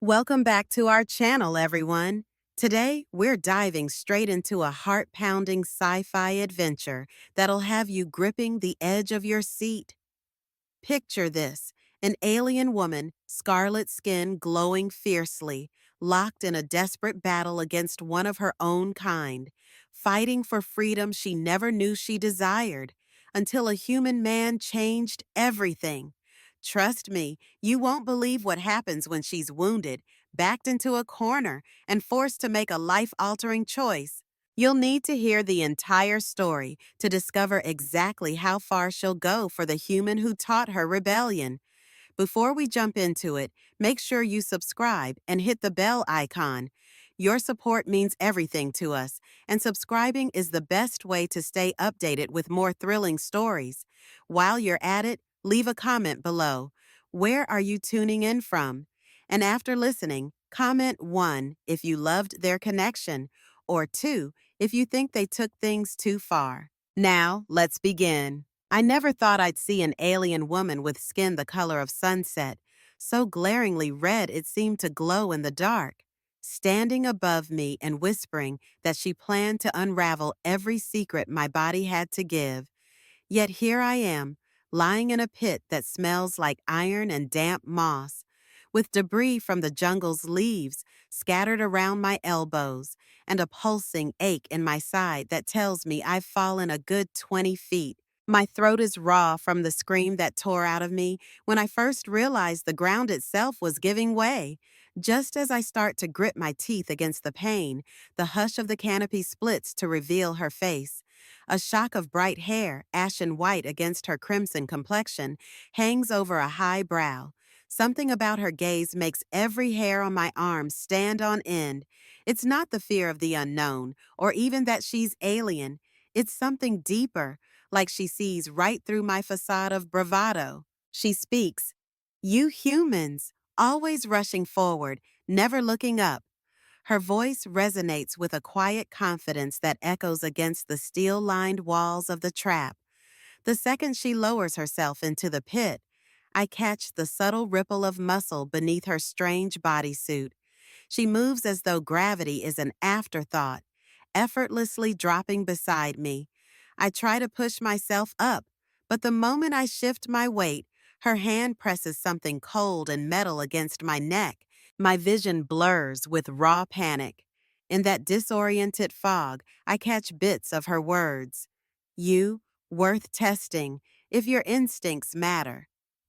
Welcome back to our channel, everyone. Today, we're diving straight into a heart-pounding sci-fi adventure that'll have you gripping the edge of your seat. Picture this, an alien woman, scarlet skin glowing fiercely, locked in a desperate battle against one of her own kind, fighting for freedom she never knew she desired, until a human man changed everything. Trust me, you won't believe what happens when she's wounded, backed into a corner, and forced to make a life-altering choice. You'll need to hear the entire story to discover exactly how far she'll go for the human who taught her rebellion. Before we jump into it, make sure you subscribe and hit the bell icon. Your support means everything to us, and subscribing is the best way to stay updated with more thrilling stories. While you're at it, leave a comment below. Where are you tuning in from? And after listening, comment 1 if you loved their connection, or 2 if you think they took things too far. Now, let's begin. I never thought I'd see an alien woman with skin the color of sunset, so glaringly red it seemed to glow in the dark, standing above me and whispering that she planned to unravel every secret my body had to give. Yet here I am, lying in a pit that smells like iron and damp moss, with debris from the jungle's leaves scattered around my elbows, and a pulsing ache in my side that tells me I've fallen a good 20 feet. My throat is raw from the scream that tore out of me when I first realized the ground itself was giving way. Just as I start to grit my teeth against the pain, the hush of the canopy splits to reveal her face. A shock of bright hair, ashen white against her crimson complexion, hangs over a high brow. Something about her gaze makes every hair on my arm stand on end. It's not the fear of the unknown, or even that she's alien. It's something deeper, like she sees right through my facade of bravado. She speaks. "You humans, always rushing forward, never looking up." Her voice resonates with a quiet confidence that echoes against the steel-lined walls of the trap. The second she lowers herself into the pit, I catch the subtle ripple of muscle beneath her strange bodysuit. She moves as though gravity is an afterthought, effortlessly dropping beside me. I try to push myself up, but the moment I shift my weight, her hand presses something cold and metal against my neck. My vision blurs with raw panic. In that disoriented fog, I catch bits of her words. "You, worth testing, if your instincts matter."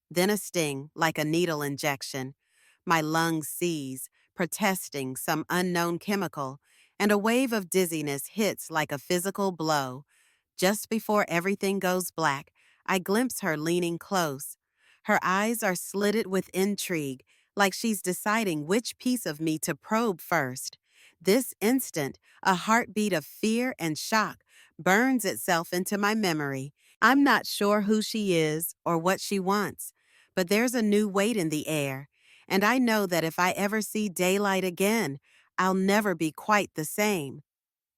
Then a sting, like a needle injection. My lungs seize, protesting some unknown chemical, and a wave of dizziness hits like a physical blow. Just before everything goes black, I glimpse her leaning close. Her eyes are slitted with intrigue, like she's deciding which piece of me to probe first. This instant, a heartbeat of fear and shock burns itself into my memory. I'm not sure who she is or what she wants, but there's a new weight in the air, and I know that if I ever see daylight again, I'll never be quite the same.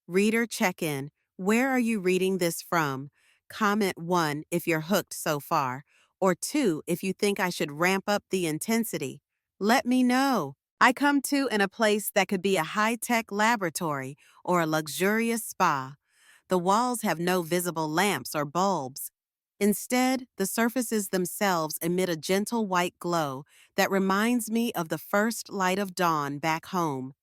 Reader check-in. Where are you reading this from? Comment 1 if you're hooked so far, or 2 if you think I should ramp up the intensity. Let me know. I come to in a place that could be a high-tech laboratory or a luxurious spa. The walls have no visible lamps or bulbs. Instead, the surfaces themselves emit a gentle white glow that reminds me of the first light of dawn back home.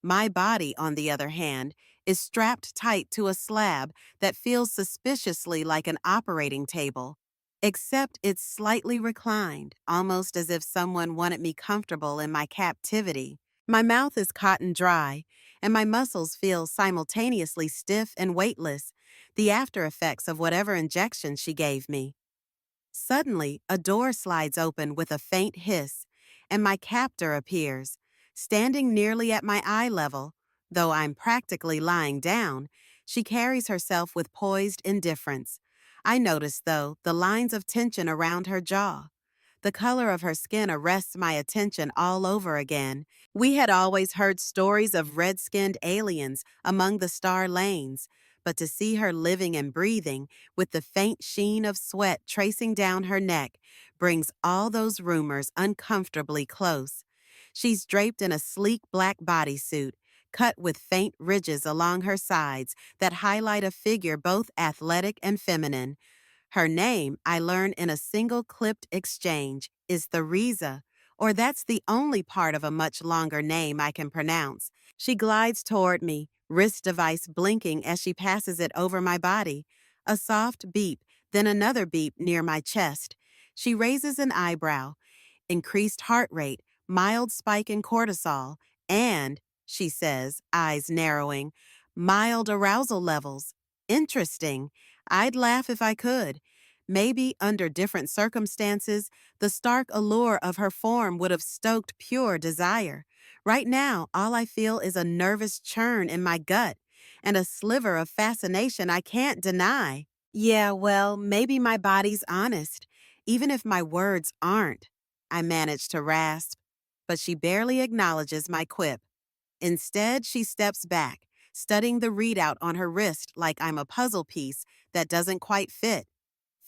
My body, on the other hand, is strapped tight to a slab that feels suspiciously like an operating table, except it's slightly reclined, almost as if someone wanted me comfortable in my captivity. My mouth is cotton dry, and my muscles feel simultaneously stiff and weightless, the after effects of whatever injection she gave me. Suddenly, a door slides open with a faint hiss, and my captor appears, standing nearly at my eye level. Though I'm practically lying down, she carries herself with poised indifference. I notice, though, the lines of tension around her jaw. The color of her skin arrests my attention all over again. We had always heard stories of red-skinned aliens among the star lanes, but to see her living and breathing, with the faint sheen of sweat tracing down her neck, brings all those rumors uncomfortably close. She's draped in a sleek black bodysuit, cut with faint ridges along her sides that highlight a figure both athletic and feminine. Her name, I learn in a single clipped exchange, is Theresa, or that's the only part of a much longer name I can pronounce. She glides toward me, wrist device blinking as she passes it over my body. A soft beep, then another beep near my chest. She raises an eyebrow. Increased heart rate, mild spike in cortisol, and, she says, eyes narrowing, mild arousal levels. Interesting. I'd laugh if I could. Maybe, under different circumstances, the stark allure of her form would have stoked pure desire. Right now, all I feel is a nervous churn in my gut and a sliver of fascination I can't deny. Yeah, well, maybe my body's honest, even if my words aren't. I manage to rasp, but she barely acknowledges my quip. Instead, she steps back, studying the readout on her wrist like I'm a puzzle piece that doesn't quite fit.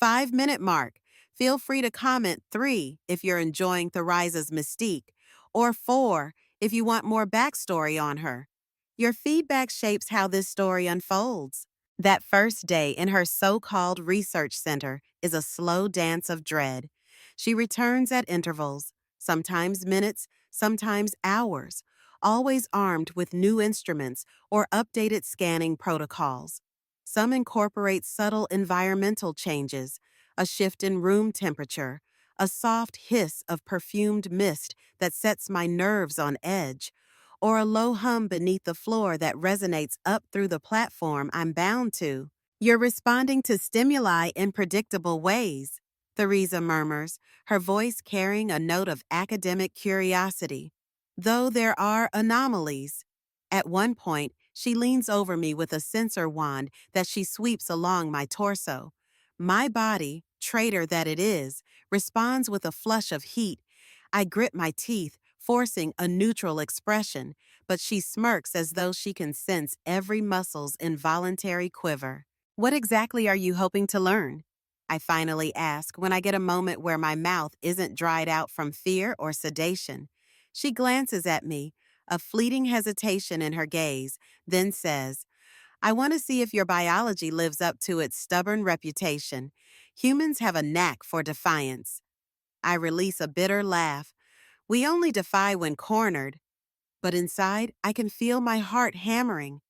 5-minute mark. Feel free to comment 3 if you're enjoying Theriza's mystique, or 4 if you want more backstory on her. Your feedback shapes how this story unfolds. That first day in her so-called research center is a slow dance of dread. She returns at intervals, sometimes minutes, sometimes hours, always armed with new instruments or updated scanning protocols. Some incorporate subtle environmental changes, a shift in room temperature, a soft hiss of perfumed mist that sets my nerves on edge, or a low hum beneath the floor that resonates up through the platform I'm bound to. You're responding to stimuli in predictable ways, Theresa murmurs, her voice carrying a note of academic curiosity. Though there are anomalies. At one point, she leans over me with a sensor wand that she sweeps along my torso. My body, traitor that it is, responds with a flush of heat. I grit my teeth, forcing a neutral expression, but she smirks as though she can sense every muscle's involuntary quiver. What exactly are you hoping to learn? I finally ask when I get a moment where my mouth isn't dried out from fear or sedation. She glances at me, a fleeting hesitation in her gaze, then says, I want to see if your biology lives up to its stubborn reputation. Humans have a knack for defiance. I release a bitter laugh. We only defy when cornered. But inside, I can feel my heart hammering.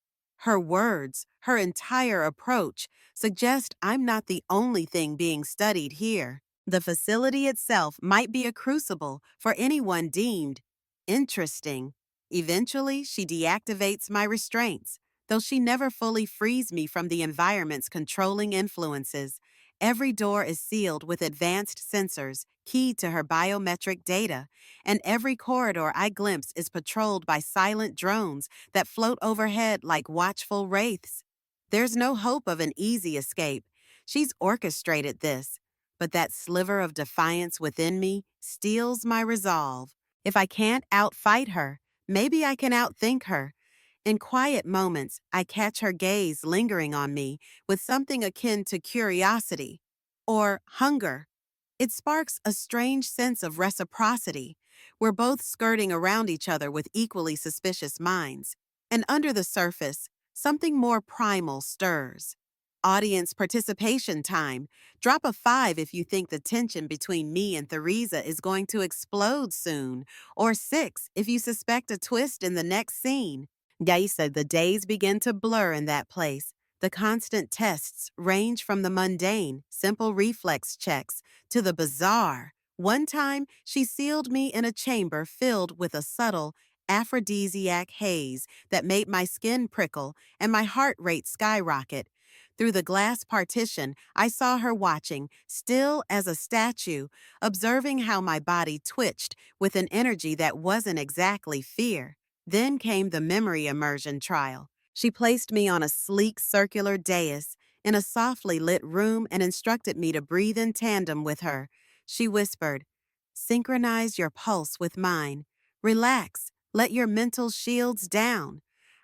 Her words, her entire approach, suggest I'm not the only thing being studied here. The facility itself might be a crucible for anyone deemed interesting. Eventually, she deactivates my restraints, though she never fully frees me from the environment's controlling influences. Every door is sealed with advanced sensors, keyed to her biometric data, and every corridor I glimpse is patrolled by silent drones that float overhead like watchful wraiths. There's no hope of an easy escape. She's orchestrated this, but that sliver of defiance within me steels my resolve. If I can't outfight her, maybe I can outthink her. In quiet moments, I catch her gaze lingering on me with something akin to curiosity or hunger. It sparks a strange sense of reciprocity. We're both skirting around each other with equally suspicious minds. And under the surface, something more primal stirs. Audience participation time. Drop a 5 if you think the tension between me and Theresa is going to explode soon, or 6 if you suspect a twist in the next scene. Gaisa, the days begin to blur in that place. The constant tests range from the mundane, simple reflex checks, to the bizarre. One time, she sealed me in a chamber filled with a subtle, aphrodisiac haze that made my skin prickle and my heart rate skyrocket. Through the glass partition, I saw her watching, still as a statue, observing how my body twitched with an energy that wasn't exactly fear. Then came the memory immersion trial. She placed me on a sleek circular dais in a softly lit room and instructed me to breathe in tandem with her. She whispered, synchronize your pulse with mine. Relax. Let your mental shields down.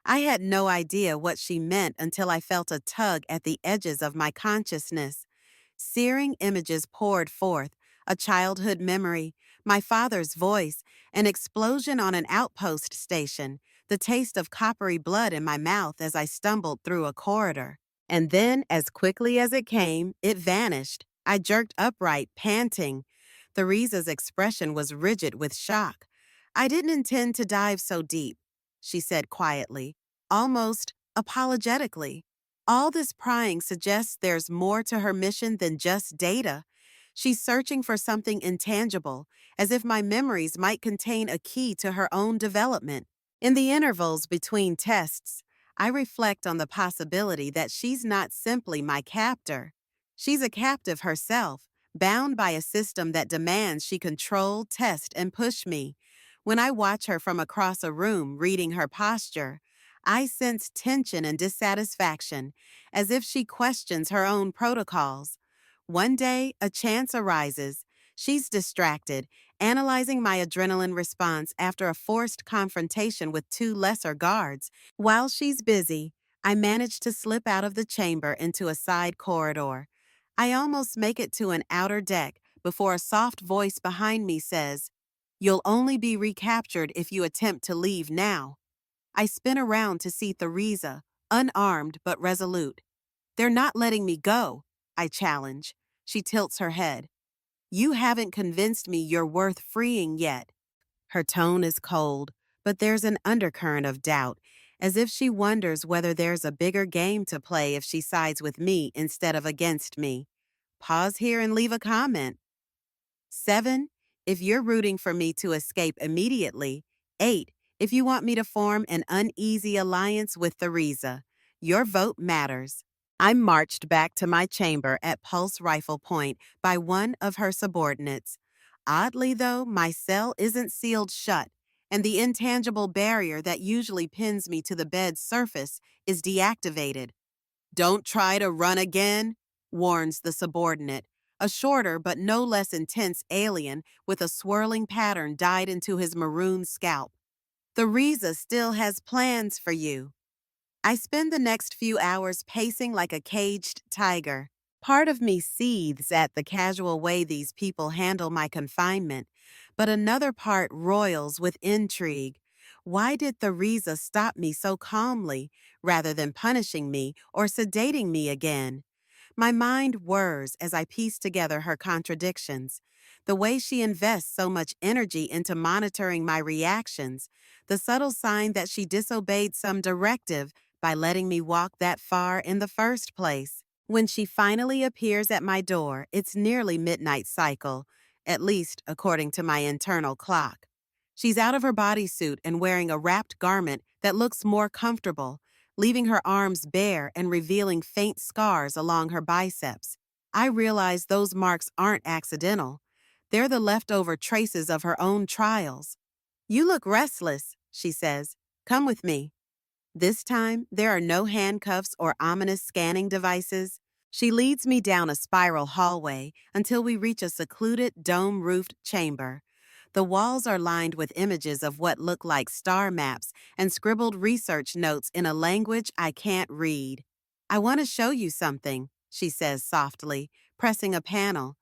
I had no idea what she meant until I felt a tug at the edges of my consciousness. Searing images poured forth, a childhood memory, My father's voice, an explosion on an outpost station, the taste of coppery blood in my mouth as I stumbled through a corridor. And then, as quickly as it came, it vanished. I jerked upright, panting. Theresa's expression was rigid with shock. I didn't intend to dive so deep, she said quietly, almost apologetically. All this prying suggests there's more to her mission than just data. She's searching for something intangible, as if my memories might contain a key to her own development. In the intervals between tests, I reflect on the possibility that she's not simply my captor. She's a captive herself, bound by a system that demands she control, test, and push me. When I watch her from across a room reading her posture, I sense tension and dissatisfaction, as if she questions her own protocols. One day, a chance arises. She's distracted, analyzing my adrenaline response after a forced confrontation with two lesser guards. While she's busy, I manage to slip out of the chamber into a side corridor. I almost make it to an outer deck before a soft voice behind me says, "You'll only be recaptured if you attempt to leave now." I spin around to see Theresa, unarmed but resolute. "They're not letting me go," I challenge. She tilts her head. "You haven't convinced me you're worth freeing yet." Her tone is cold, but there's an undercurrent of doubt, as if she wonders whether there's a bigger game to play if she sides with me instead of against me. Pause here and leave a comment. 7. If you're rooting for me to escape immediately. 8. If you want me to form an uneasy alliance with Theresa. Your vote matters. I'm marched back to my chamber at pulse rifle point by one of her subordinates. Oddly, though, my cell isn't sealed shut, and the intangible barrier that usually pins me to the bed's surface is deactivated. "Don't try to run again," warns the subordinate, a shorter but no less intense alien with a swirling pattern dyed into his maroon scalp. "Theresa still has plans for you." I spend the next few hours pacing like a caged tiger. Part of me seethes at the casual way these people handle my confinement, but another part roils with intrigue. Why did Theresa stop me so calmly, rather than punishing me or sedating me again? My mind whirs as I piece together her contradictions. The way she invests so much energy into monitoring my reactions, the subtle sign that she disobeyed some directive by letting me walk that far in the first place. When she finally appears at my door, it's nearly midnight cycle, at least according to my internal clock. She's out of her bodysuit and wearing a wrapped garment that looks more comfortable, leaving her arms bare and revealing faint scars along her biceps. I realize those marks aren't accidental. They're the leftover traces of her own trials. "You look restless," she says. "Come with me." This time, there are no handcuffs or ominous scanning devices. She leads me down a spiral hallway until we reach a secluded, dome-roofed chamber. The walls are lined with images of what look like star maps and scribbled research notes in a language I can't read. "I want to show you something," she says softly, pressing a panel.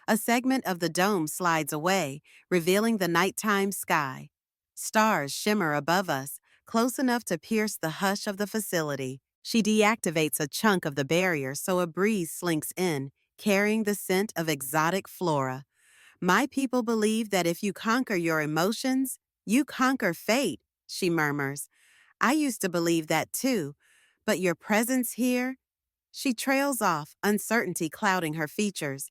A segment of the dome slides away, revealing the nighttime sky. Stars shimmer above us, close enough to pierce the hush of the facility. She deactivates a chunk of the barrier so a breeze slinks in, carrying the scent of exotic flora. "My people believe that if you conquer your emotions, you conquer fate," she murmurs. "I used to believe that too, but your presence here—" She trails off, uncertainty clouding her features.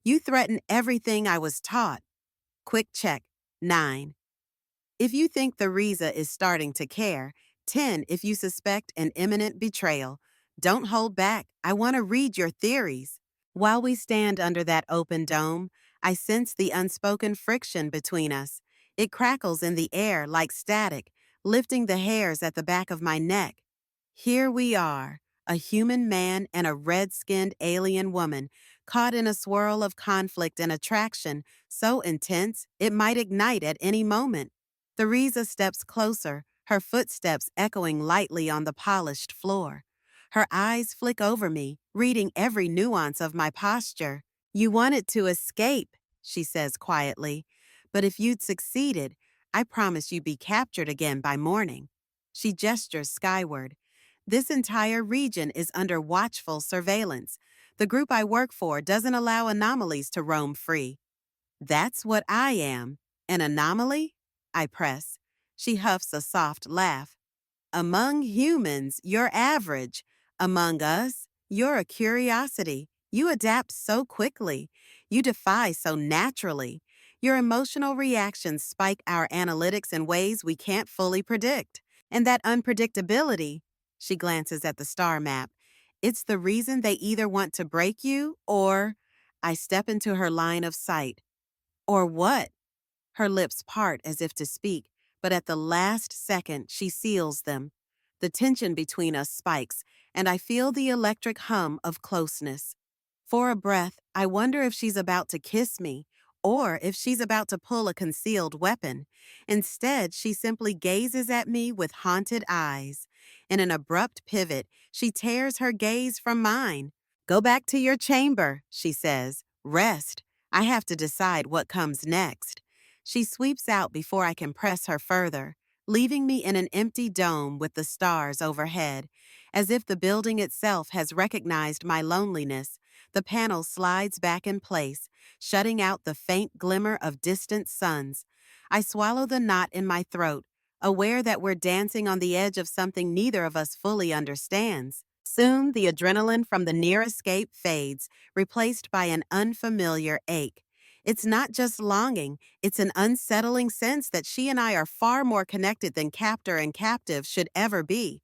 "You threaten everything I was taught." Quick check. 9. If you think Theresa is starting to care. 10 if you suspect an imminent betrayal. Don't hold back. I want to read your theories. While we stand under that open dome, I sense the unspoken friction between us. It crackles in the air like static, lifting the hairs at the back of my neck. Here we are, a human man and a red-skinned alien woman, caught in a swirl of conflict and attraction so intense it might ignite at any moment. Theresa steps closer, her footsteps echoing lightly on the polished floor. Her eyes flick over me, reading every nuance of my posture. "You wanted to escape," she says quietly, But if you'd succeeded, I promise you'd be captured again by morning. She gestures skyward. This entire region is under watchful surveillance. The group I work for doesn't allow anomalies to roam free. That's what I am. An anomaly? I press. She huffs a soft laugh. Among humans, you're average. Among us, you're a curiosity. You adapt so quickly. You defy so naturally. Your emotional reactions spike our analytics in ways we can't fully predict. And that unpredictability, she glances at the star map, it's the reason they either want to break you or I step into her line of sight. Or what? Her lips part as if to speak, but at the last second she seals them. The tension between us spikes, and I feel the electric hum of closeness. For a breath, I wonder if she's about to kiss me, or if she's about to pull a concealed weapon. Instead, she simply gazes at me with haunted eyes. In an abrupt pivot, she tears her gaze from mine. Go back to your chamber, she says. Rest. I have to decide what comes next. She sweeps out before I can press her further, leaving me in an empty dome with the stars overhead. As if the building itself has recognized my loneliness, the panel slides back in place, shutting out the faint glimmer of distant suns. I swallow the knot in my throat, aware that we're dancing on the edge of something neither of us fully understands. Soon, the adrenaline from the near escape fades, replaced by an unfamiliar ache. It's not just longing, it's an unsettling sense that she and I are far more connected than captor and captive should ever be.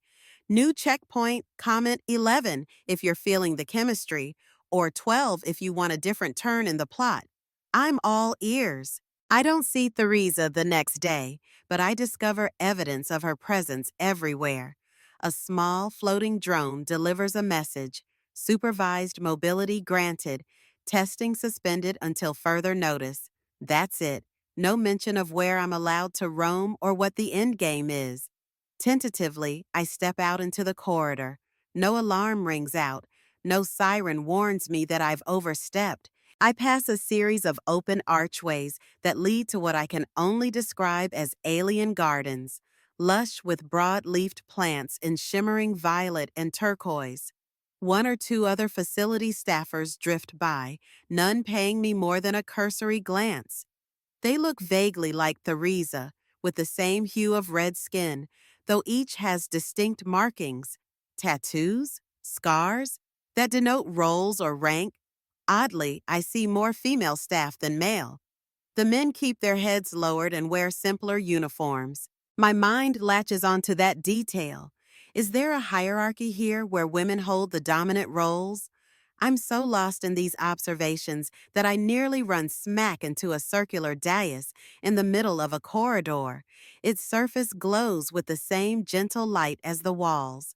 New checkpoint, comment 11 if you're feeling the chemistry, or 12 if you want a different turn in the plot. I'm all ears. I don't see Theresa the next day, but I discover evidence of her presence everywhere. A small floating drone delivers a message, supervised mobility granted, testing suspended until further notice. That's it. No mention of where I'm allowed to roam or what the end game is. Tentatively, I step out into the corridor. No alarm rings out. No siren warns me that I've overstepped. I pass a series of open archways that lead to what I can only describe as alien gardens, lush with broad-leafed plants in shimmering violet and turquoise. One or two other facility staffers drift by, none paying me more than a cursory glance. They look vaguely like Theresa, with the same hue of red skin, though each has distinct markings, tattoos, scars, that denote roles or rank. Oddly, I see more female staff than male. The men keep their heads lowered and wear simpler uniforms. My mind latches onto that detail. Is there a hierarchy here where women hold the dominant roles? I'm so lost in these observations that I nearly run smack into a circular dais in the middle of a corridor. Its surface glows with the same gentle light as the walls.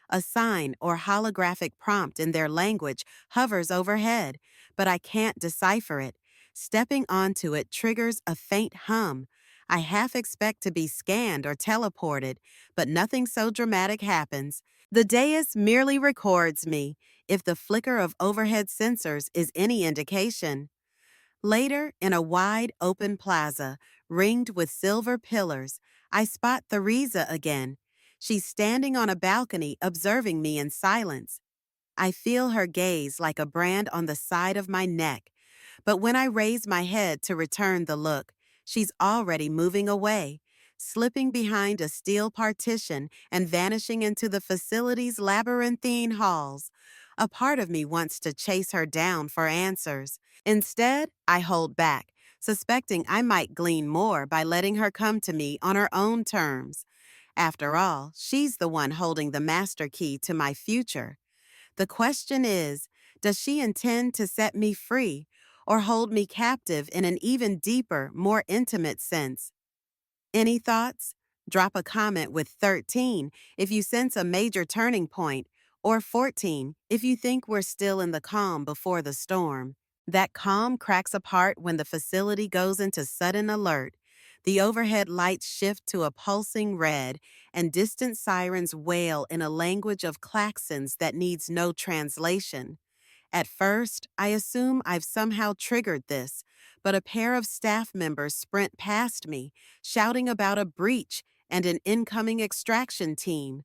A sign or holographic prompt in their language hovers overhead, but I can't decipher it. Stepping onto it triggers a faint hum. I half expect to be scanned or teleported, but nothing so dramatic happens. The dais merely records me, if the flicker of overhead sensors is any indication. Later, in a wide open plaza, ringed with silver pillars, I spot Theresa again. She's standing on a balcony observing me in silence. I feel her gaze like a brand on the side of my neck. But when I raise my head to return the look, she's already moving away, slipping behind a steel partition and vanishing into the facility's labyrinthine halls. A part of me wants to chase her down for answers. Instead, I hold back, suspecting I might glean more by letting her come to me on her own terms. After all, she's the one holding the master key to my future. The question is, does she intend to set me free or hold me captive in an even deeper, more intimate sense? Any thoughts? Drop a comment with 13 if you sense a major turning point, or 14 if you think we're still in the calm before the storm. That calm cracks apart when the facility goes into sudden alert. The overhead lights shift to a pulsing red, and distant sirens wail in a language of klaxons that needs no translation. At first, I assume I've somehow triggered this, but a pair of staff members sprint past me, shouting about a breach and an incoming extraction team.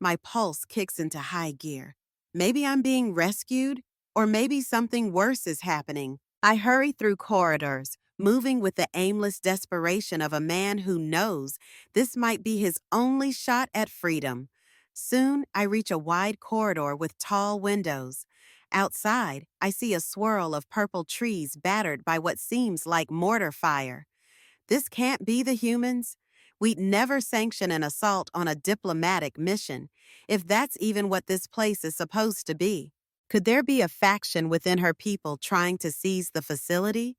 My pulse kicks into high gear. Maybe I'm being rescued, or maybe something worse is happening. I hurry through corridors, moving with the aimless desperation of a man who knows this might be his only shot at freedom. Soon, I reach a wide corridor with tall windows. Outside, I see a swirl of purple trees battered by what seems like mortar fire. This can't be the humans. We'd never sanction an assault on a diplomatic mission, if that's even what this place is supposed to be. Could there be a faction within her people trying to seize the facility?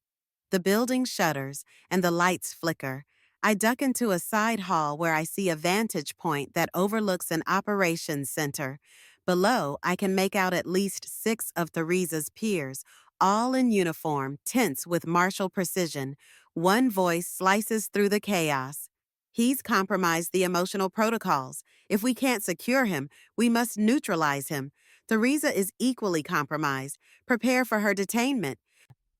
The building shudders and the lights flicker. I duck into a side hall where I see a vantage point that overlooks an operations center. Below, I can make out at least 6 of Theresa's peers, all in uniform, tense with martial precision. One voice slices through the chaos. He's compromised the emotional protocols. If we can't secure him, we must neutralize him. Theresa is equally compromised. Prepare for her detainment.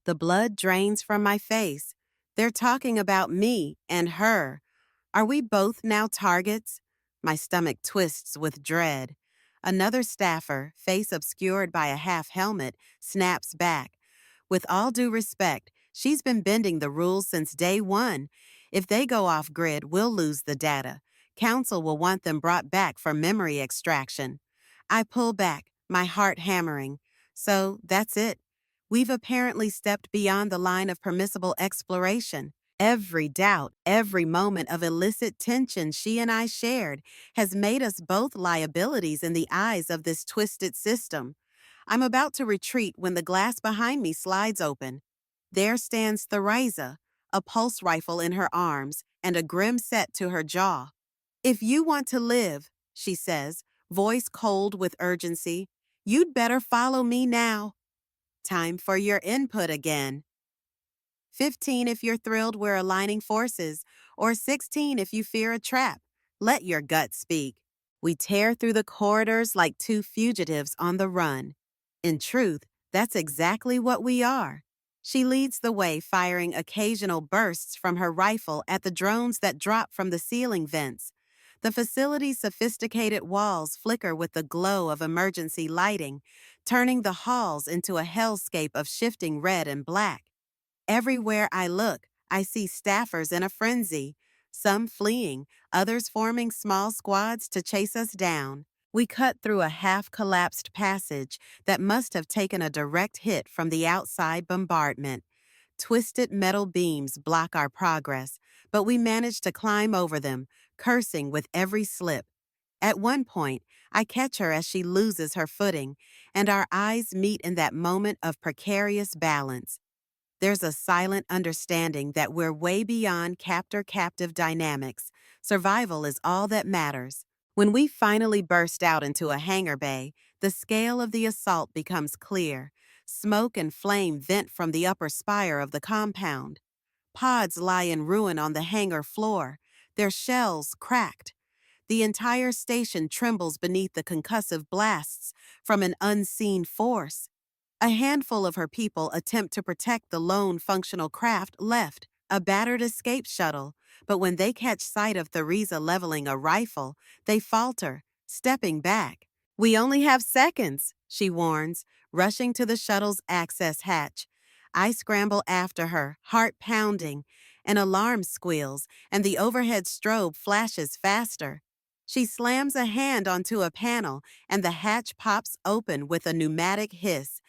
The blood drains from my face. They're talking about me and her. Are we both now targets? My stomach twists with dread. Another staffer, face obscured by a half helmet, snaps back. With all due respect, she's been bending the rules since day one. If they go off grid, we'll lose the data. Council will want them brought back for memory extraction. I pull back, my heart hammering. So that's it. We've apparently stepped beyond the line of permissible exploration. Every doubt, every moment of illicit tension she and I shared has made us both liabilities in the eyes of this twisted system. I'm about to retreat when the glass behind me slides open. There stands Theresa, a pulse rifle in her arms and a grim set to her jaw. If you want to live, she says, voice cold with urgency, you'd better follow me now. Time for your input again. 15 if you're thrilled we're aligning forces, or 16 if you fear a trap. Let your gut speak. We tear through the corridors like two fugitives on the run. In truth, that's exactly what we are. She leads the way, firing occasional bursts from her rifle at the drones that drop from the ceiling vents. The facility's sophisticated walls flicker with the glow of emergency lighting, turning the halls into a hellscape of shifting red and black. Everywhere I look, I see staffers in a frenzy, some fleeing, others forming small squads to chase us down. We cut through a half-collapsed passage that must have taken a direct hit from the outside bombardment. Twisted metal beams block our progress, but we manage to climb over them, cursing with every slip. At one point, I catch her as she loses her footing, and our eyes meet in that moment of precarious balance. There's a silent understanding that we're way beyond captor-captive dynamics. Survival is all that matters. When we finally burst out into a hangar bay, the scale of the assault becomes clear. Smoke and flame vent from the upper spire of the compound. Pods lie in ruin on the hangar floor, their shells cracked. The entire station trembles beneath the concussive blasts from an unseen force. A handful of her people attempt to protect the lone functional craft left, a battered escape shuttle, but when they catch sight of Theresa leveling a rifle, they falter, stepping back. We only have seconds, she warns, rushing to the shuttle's access hatch. I scramble after her, heart pounding. An alarm squeals, and the overhead strobe flashes faster. She slams a hand onto a panel, and the hatch pops open with a pneumatic hiss.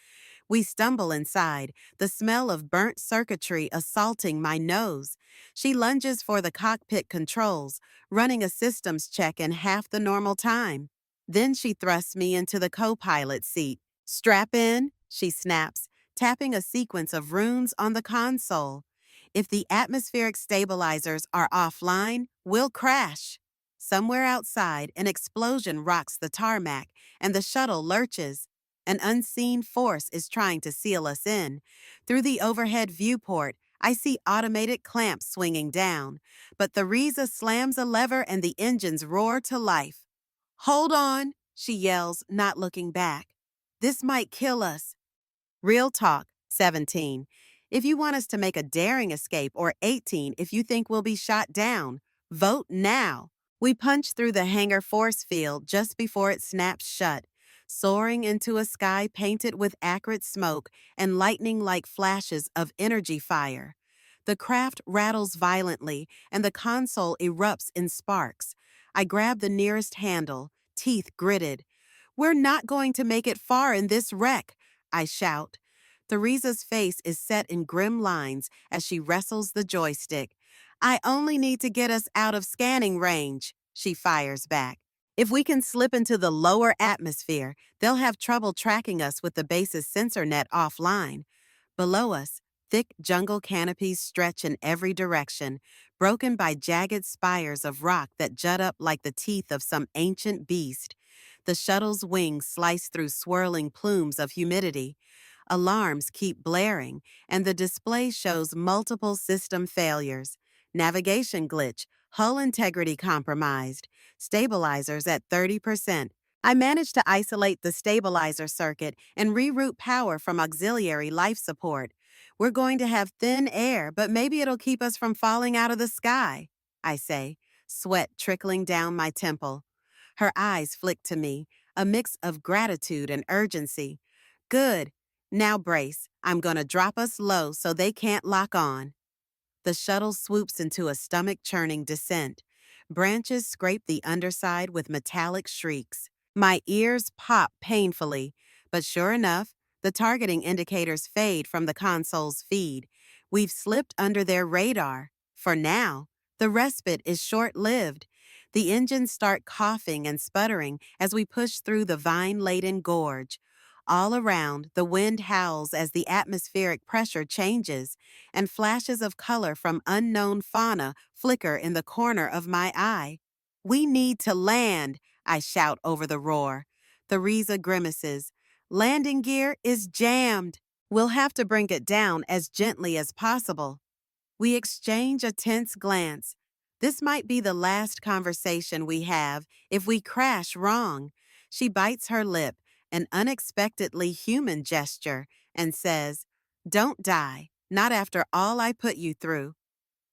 We stumble inside, the smell of burnt circuitry assaulting my nose. She lunges for the cockpit controls, running a systems check in half the normal time. Then she thrusts me into the co-pilot seat. Strap in, she snaps, tapping a sequence of runes on the console. If the atmospheric stabilizers are offline, we'll crash. Somewhere outside, an explosion rocks the tarmac, and the shuttle lurches. An unseen force is trying to seal us in. Through the overhead viewport, I see automated clamps swinging down, but Theresa slams a lever and the engines roar to life. Hold on, she yells, not looking back. This might kill us. Real talk, 17. If you want us to make a daring escape, or 18 if you think we'll be shot down. Vote now. We punch through the hangar force field just before it snaps shut, soaring into a sky painted with acrid smoke and lightning-like flashes of energy fire. The craft rattles violently, and the console erupts in sparks. I grab the nearest handle, teeth gritted. "We're not going to make it far in this wreck," I shout. Theresa's face is set in grim lines as she wrestles the joystick. "I only need to get us out of scanning range," she fires back. "If we can slip into the lower atmosphere, they'll have trouble tracking us with the base's sensor net offline." Below us, thick jungle canopies stretch in every direction, broken by jagged spires of rock that jut up like the teeth of some ancient beast. The shuttle's wings slice through swirling plumes of humidity. Alarms keep blaring, and the display shows multiple system failures. Navigation glitch, hull integrity compromised, stabilizers at 30%. I managed to isolate the stabilizer circuit and reroute power from auxiliary life support. "We're going to have thin air, but maybe it'll keep us from falling out of the sky," I say, sweat trickling down my temple. Her eyes flick to me, a mix of gratitude and urgency. "Good. Now brace. I'm gonna drop us low so they can't lock on." The shuttle swoops into a stomach-churning descent. Branches scrape the underside with metallic shrieks. My ears pop painfully, but sure enough, the targeting indicators fade from the console's feed. We've slipped under their radar. For now, the respite is short-lived. The engines start coughing and sputtering as we push through the vine-laden gorge. All around, the wind howls as the atmospheric pressure changes, and flashes of color from unknown fauna flicker in the corner of my eye. "We need to land," I shout over the roar. Theresa grimaces. "Landing gear is jammed. We'll have to bring it down as gently as possible." We exchange a tense glance. This might be the last conversation we have if we crash wrong. She bites her lip, an unexpectedly human gesture, and says, "Don't die, not after all I put you through.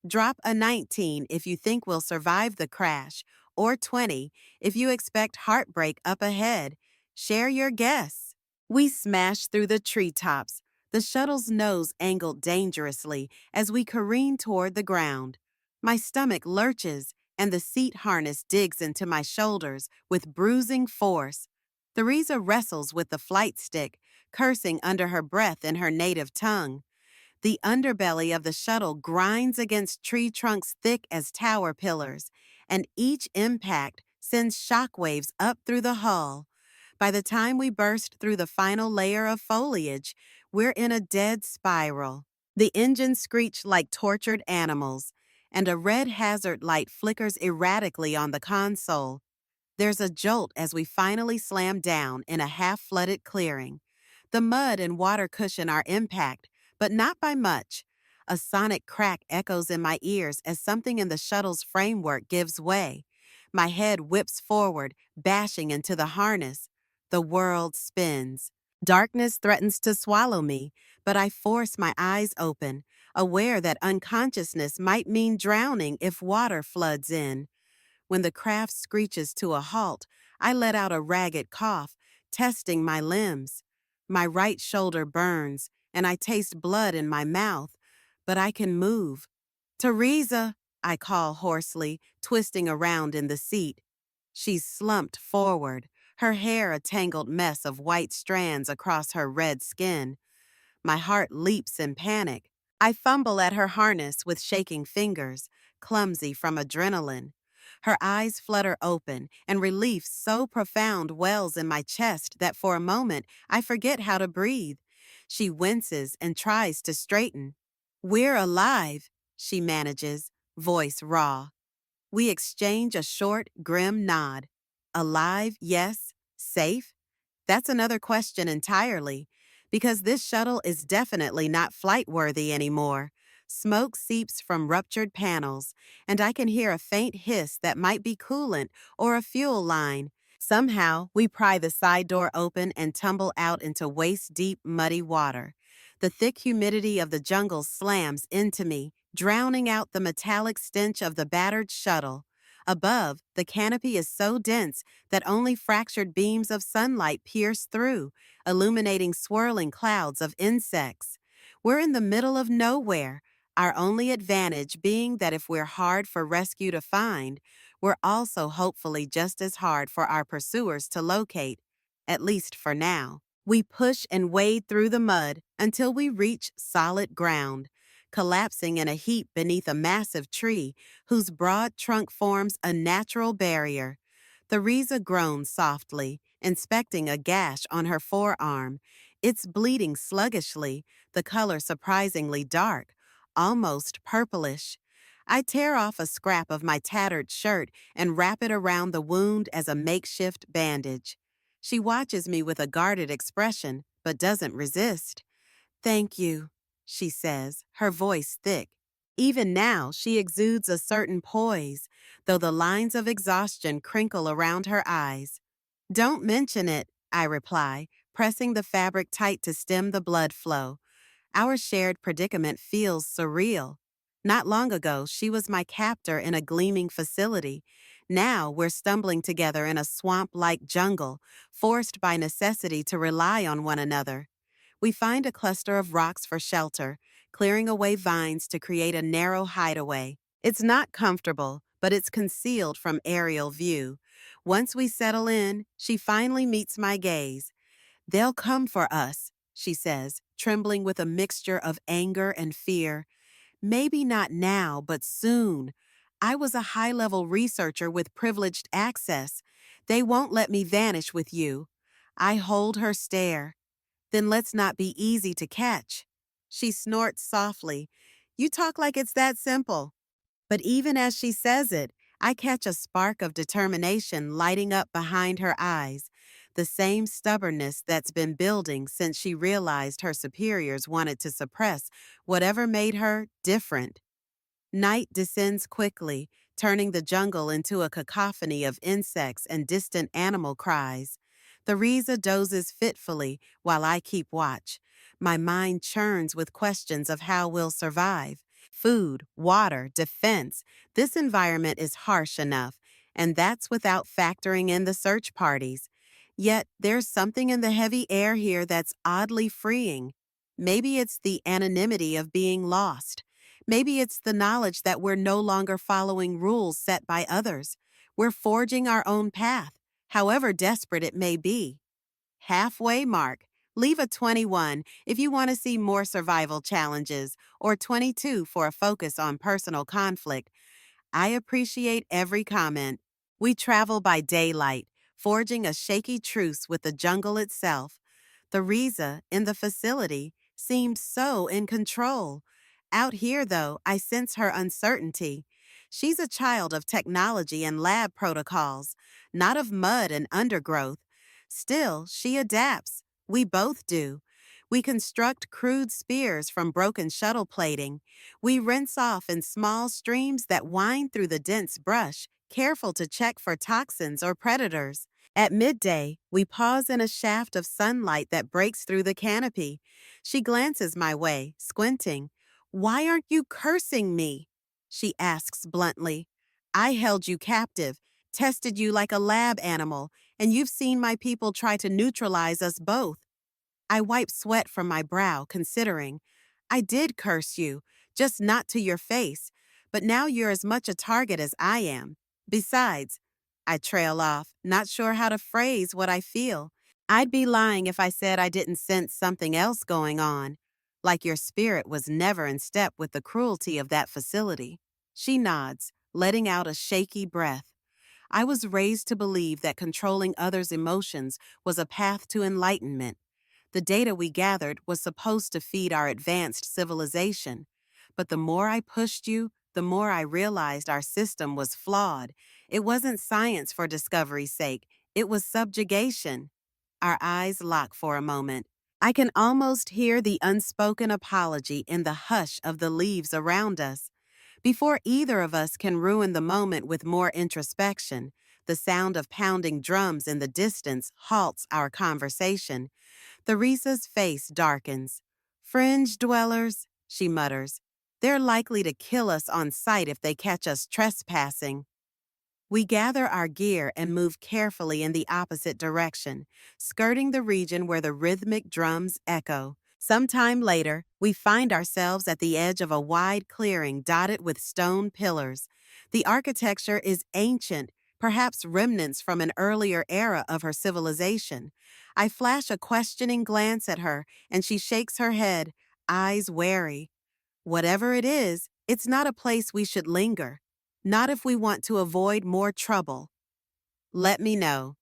Drop a 19 if you think we'll survive the crash, or 20 if you expect heartbreak up ahead. Share your guess." We smash through the treetops, the shuttle's nose angled dangerously as we careen toward the ground. My stomach lurches, and the seat harness digs into my shoulders with bruising force. Theresa wrestles with the flight stick, cursing under her breath in her native tongue. The underbelly of the shuttle grinds against tree trunks thick as tower pillars, and each impact sends shockwaves up through the hull. By the time we burst through the final layer of foliage, we're in a dead spiral. The engines screech like tortured animals, and a red hazard light flickers erratically on the console. There's a jolt as we finally slam down in a half-flooded clearing. The mud and water cushion our impact, but not by much. A sonic crack echoes in my ears as something in the shuttle's framework gives way. My head whips forward, bashing into the harness. The world spins. Darkness threatens to swallow me, but I force my eyes open, aware that unconsciousness might mean drowning if water floods in. When the craft screeches to a halt, I let out a ragged cough, testing my limbs. My right shoulder burns, and I taste blood in my mouth, but I can move. "Theresa," I call hoarsely, twisting around in the seat. She's slumped forward, her hair a tangled mess of white strands across her red skin. My heart leaps in panic. I fumble at her harness with shaking fingers, clumsy from adrenaline. Her eyes flutter open, and relief so profound wells in my chest that for a moment I forget how to breathe. She winces and tries to straighten. "We're alive," she manages, voice raw. We exchange a short, grim nod. Alive, yes. Safe? That's another question entirely, because this shuttle is definitely not flight-worthy anymore. Smoke seeps from ruptured panels, and I can hear a faint hiss that might be coolant or a fuel line. Somehow, we pry the side door open and tumble out into waist-deep, muddy water. The thick humidity of the jungle slams into me, drowning out the metallic stench of the battered shuttle. Above, the canopy is so dense that only fractured beams of sunlight pierce through, illuminating swirling clouds of insects. We're in the middle of nowhere, our only advantage being that if we're hard for rescue to find, we're also hopefully just as hard for our pursuers to locate, at least for now. We push and wade through the mud until we reach solid ground, collapsing in a heap beneath a massive tree whose broad trunk forms a natural barrier. Theresa groans softly, inspecting a gash on her forearm. It's bleeding sluggishly, the color surprisingly dark, almost purplish. I tear off a scrap of my tattered shirt and wrap it around the wound as a makeshift bandage. She watches me with a guarded expression, but doesn't resist. "Thank you," she says, her voice thick. Even now, she exudes a certain poise, though the lines of exhaustion crinkle around her eyes. "Don't mention it," I reply, pressing the fabric tight to stem the blood flow. Our shared predicament feels surreal. Not long ago, she was my captor in a gleaming facility. Now we're stumbling together in a swamp-like jungle, forced by necessity to rely on one another. We find a cluster of rocks for shelter, clearing away vines to create a narrow hideaway. It's not comfortable, but it's concealed from aerial view. Once we settle in, she finally meets my gaze. "They'll come for us," she says, trembling with a mixture of anger and fear. "Maybe not now, but soon. I was a high-level researcher with privileged access. They won't let me vanish with you." I hold her stare. "Then let's not be easy to catch." She snorts softly. "You talk like it's that simple." But even as she says it, I catch a spark of determination lighting up behind her eyes, the same stubbornness that's been building since she realized her superiors wanted to suppress whatever made her different. Night descends quickly, turning the jungle into a cacophony of insects and distant animal cries. Theresa dozes fitfully while I keep watch. My mind churns with questions of how we'll survive. Food, water, defense. This environment is harsh enough, and that's without factoring in the search parties. Yet there's something in the heavy air here that's oddly freeing. Maybe it's the anonymity of being lost. Maybe it's the knowledge that we're no longer following rules set by others. We're forging our own path, however desperate it may be. Halfway mark. Leave a 21 if you want to see more survival challenges, or 22 for a focus on personal conflict. I appreciate every comment. We travel by daylight, forging a shaky truce with the jungle itself. Theresa, in the facility, seemed so in control. Out here, though, I sense her uncertainty. She's a child of technology and lab protocols, not of mud and undergrowth. Still, she adapts. We both do. We construct crude spears from broken shuttle plating. We rinse off in small streams that wind through the dense brush, careful to check for toxins or predators. At midday, we pause in a shaft of sunlight that breaks through the canopy. She glances my way, squinting. "Why aren't you cursing me?" she asks bluntly. "I held you captive, tested you like a lab animal, and you've seen my people try to neutralize us both." I wipe sweat from my brow, considering. "I did curse you, just not to your face, but now you're as much a target as I am. Besides," I trail off, not sure how to phrase what I feel. "I'd be lying if I said I didn't sense something else going on, like your spirit was never in step with the cruelty of that facility." She nods, letting out a shaky breath. I was raised to believe that controlling others' emotions was a path to enlightenment. The data we gathered was supposed to feed our advanced civilization. But the more I pushed you, the more I realized our system was flawed. It wasn't science for discovery's sake, it was subjugation. Our eyes lock for a moment. I can almost hear the unspoken apology in the hush of the leaves around us. Before either of us can ruin the moment with more introspection, The sound of pounding drums in the distance halts our conversation. Theresa's face darkens. Fringe dwellers, she mutters. They're likely to kill us on sight if they catch us trespassing. We gather our gear and move carefully in the opposite direction, skirting the region where the rhythmic drums echo. Sometime later, we find ourselves at the edge of a wide clearing dotted with stone pillars. The architecture is ancient, perhaps remnants from an earlier era of her civilization. I flash a questioning glance at her, and she shakes her head, eyes wary. Whatever it is, it's not a place we should linger. Not if we want to avoid more trouble. Let me know.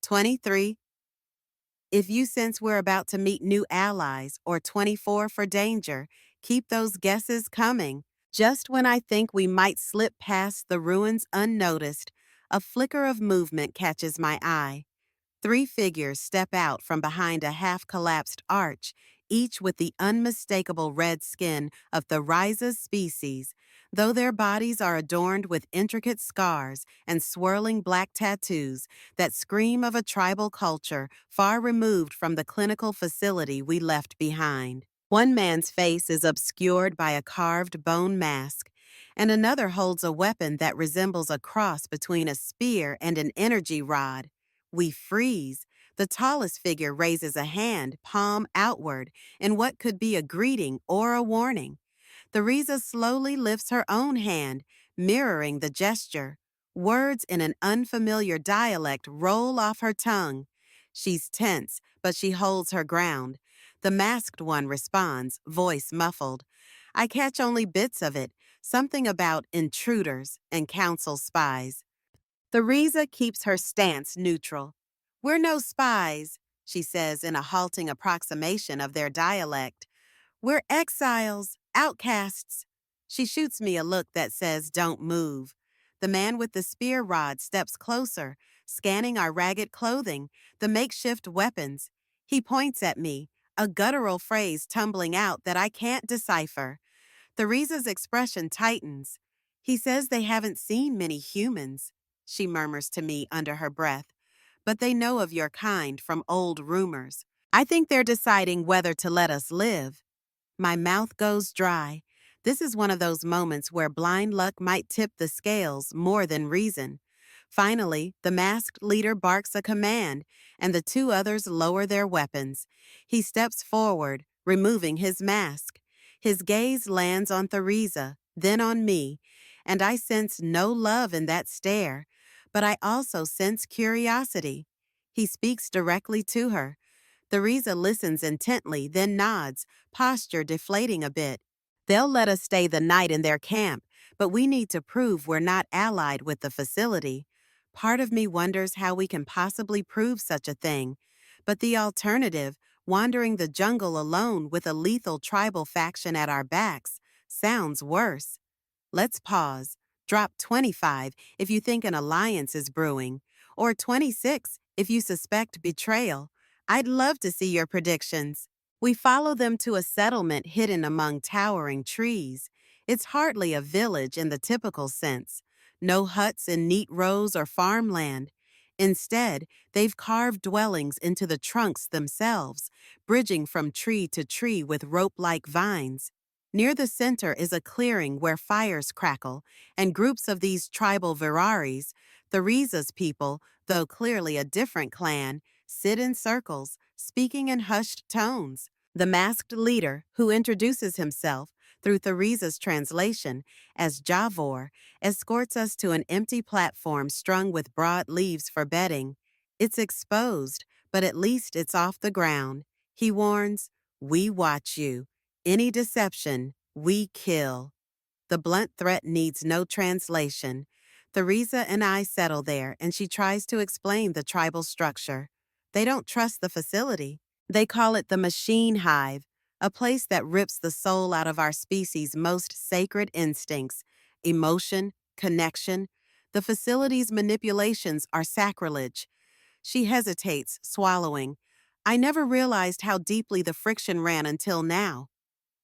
23. If you sense we're about to meet new allies, or 24 for danger, keep those guesses coming. Just when I think we might slip past the ruins unnoticed, a flicker of movement catches my eye. Three figures step out from behind a half-collapsed arch, each with the unmistakable red skin of the Rhiza's species, though their bodies are adorned with intricate scars and swirling black tattoos that scream of a tribal culture far removed from the clinical facility we left behind. One man's face is obscured by a carved bone mask, and another holds a weapon that resembles a cross between a spear and an energy rod. We freeze. The tallest figure raises a hand, palm outward, in what could be a greeting or a warning. Theresa slowly lifts her own hand, mirroring the gesture. Words in an unfamiliar dialect roll off her tongue. She's tense, but she holds her ground. The masked one responds, voice muffled. I catch only bits of it, something about intruders and council spies. Theresa keeps her stance neutral. We're no spies, she says in a halting approximation of their dialect. We're exiles, outcasts. She shoots me a look that says, don't move. The man with the spear rod steps closer, scanning our ragged clothing, the makeshift weapons. He points at me, a guttural phrase tumbling out that I can't decipher. Theresa's expression tightens. He says they haven't seen many humans, she murmurs to me under her breath, but they know of your kind from old rumors. I think they're deciding whether to let us live. My mouth goes dry. This is one of those moments where blind luck might tip the scales more than reason. Finally, the masked leader barks a command, and the two others lower their weapons. He steps forward, removing his mask. His gaze lands on Theresa, then on me, and I sense no love in that stare, but I also sense curiosity. He speaks directly to her. Theresa listens intently, then nods, posture deflating a bit. They'll let us stay the night in their camp, but we need to prove we're not allied with the facility. Part of me wonders how we can possibly prove such a thing. But the alternative, wandering the jungle alone with a lethal tribal faction at our backs, sounds worse. Let's pause. Drop 25 if you think an alliance is brewing, or 26 if you suspect betrayal. I'd love to see your predictions. We follow them to a settlement hidden among towering trees. It's hardly a village in the typical sense. No huts in neat rows or farmland. Instead, they've carved dwellings into the trunks themselves, bridging from tree to tree with rope-like vines. Near the center is a clearing where fires crackle, and groups of these tribal viraris, Theresa's people, though clearly a different clan, sit in circles, speaking in hushed tones. The masked leader, who introduces himself, through Theresa's translation, as Javor, escorts us to an empty platform strung with broad leaves for bedding. It's exposed, but at least it's off the ground. He warns, "We watch you. Any deception, we kill." The blunt threat needs no translation. Theresa and I settle there, and she tries to explain the tribal structure. They don't trust the facility. They call it the machine hive, a place that rips the soul out of our species' most sacred instincts, emotion, connection. The facility's manipulations are sacrilege. She hesitates, swallowing. I never realized how deeply the friction ran until now.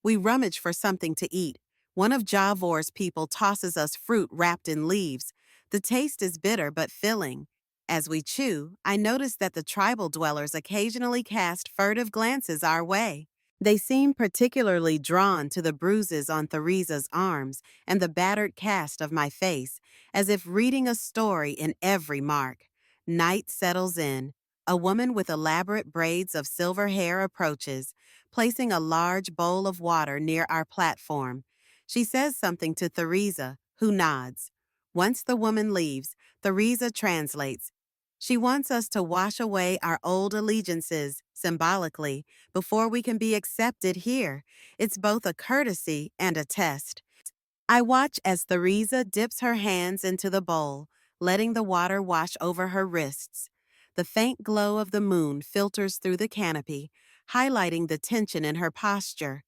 We rummage for something to eat. One of Javor's people tosses us fruit wrapped in leaves. The taste is bitter but filling. As we chew, I notice that the tribal dwellers occasionally cast furtive glances our way. They seem particularly drawn to the bruises on Theresa's arms and the battered cast of my face, as if reading a story in every mark. Night settles in. A woman with elaborate braids of silver hair approaches, placing a large bowl of water near our platform. She says something to Theresa, who nods. Once the woman leaves, Theresa translates. She wants us to wash away our old allegiances, symbolically, before we can be accepted here. It's both a courtesy and a test. I watch as Theresa dips her hands into the bowl, letting the water wash over her wrists. The faint glow of the moon filters through the canopy, highlighting the tension in her posture.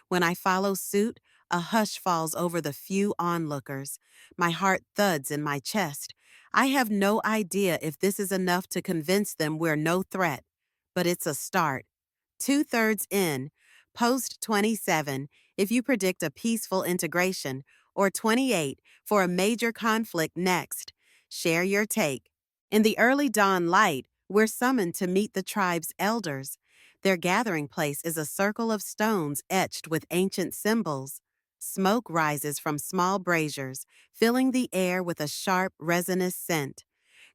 When I follow suit, a hush falls over the few onlookers. My heart thuds in my chest. I have no idea if this is enough to convince them we're no threat, but it's a start. Two-thirds in, post 27, if you predict a peaceful integration, or 28 for a major conflict next. Share your take. In the early dawn light, we're summoned to meet the tribe's elders. Their gathering place is a circle of stones etched with ancient symbols. Smoke rises from small braziers, filling the air with a sharp, resinous scent.